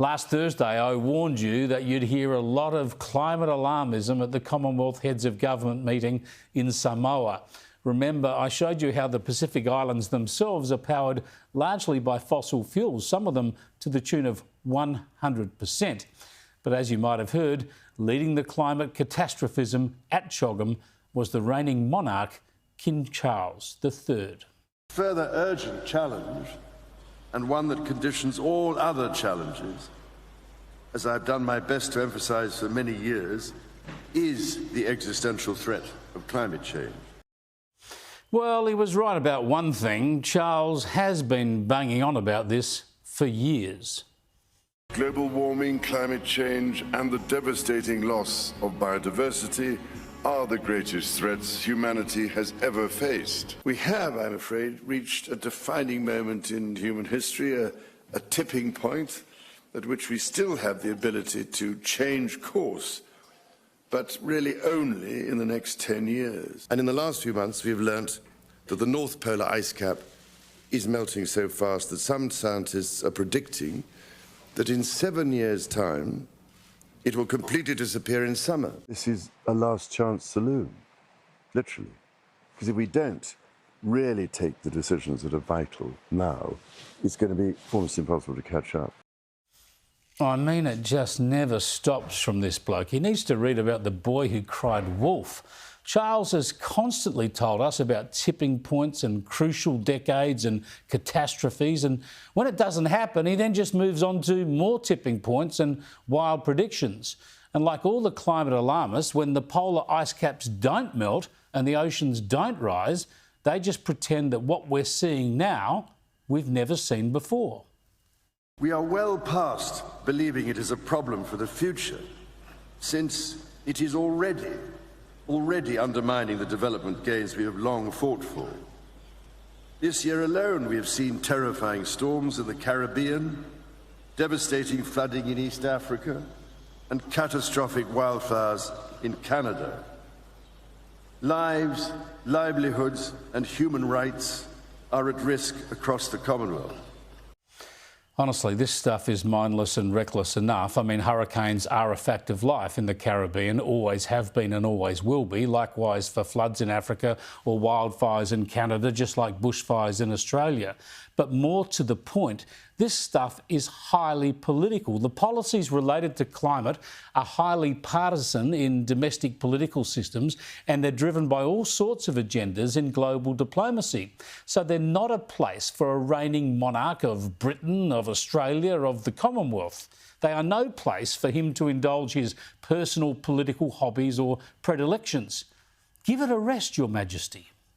Last Thursday, I warned you that you'd hear a lot of climate alarmism at the Commonwealth Heads of Government meeting in Samoa. Remember, I showed you how the Pacific Islands themselves are powered largely by fossil fuels, some of them to the tune of 100%. But as you might have heard, leading the climate catastrophism at CHOGM was the reigning monarch, King Charles III. Further urgent challenge, and one that conditions all other challenges, as I've done my best to emphasise for many years, is the existential threat of climate change. Well, he was right about one thing. Charles has been banging on about this for years. Global warming, climate change and the devastating loss of biodiversity are the greatest threats humanity has ever faced. We have, I'm afraid, reached a defining moment in human history, a tipping point at which we still have the ability to change course, but really only in the next 10 years. And in the last few months, we've learnt that the North Polar ice cap is melting so fast that some scientists are predicting that in 7 years' time, it will completely disappear in summer. This is a last chance saloon, literally. Because if we don't really take the decisions that are vital now, it's going to be almost impossible to catch up. I mean, it just never stops from this bloke. He needs to read about the boy who cried wolf. Charles has constantly told us about tipping points and crucial decades and catastrophes, and when it doesn't happen, he then just moves on to more tipping points and wild predictions. And like all the climate alarmists, when the polar ice caps don't melt and the oceans don't rise, they just pretend that what we're seeing now, we've never seen before. We are well past believing it is a problem for the future, since it is already undermining the development gains we have long fought for. This year alone, we have seen terrifying storms in the Caribbean, devastating flooding in East Africa, and catastrophic wildfires in Canada. Lives, livelihoods, and human rights are at risk across the Commonwealth. Honestly, this stuff is mindless and reckless enough. I mean, hurricanes are a fact of life in the Caribbean, always have been and always will be. Likewise for floods in Africa or wildfires in Canada, just like bushfires in Australia. But more to the point, this stuff is highly political. The policies related to climate are highly partisan in domestic political systems, and they're driven by all sorts of agendas in global diplomacy. So they're not a place for a reigning monarch of Britain, of Australia, of the Commonwealth. They are no place for him to indulge his personal political hobbies or predilections. Give it a rest, Your Majesty.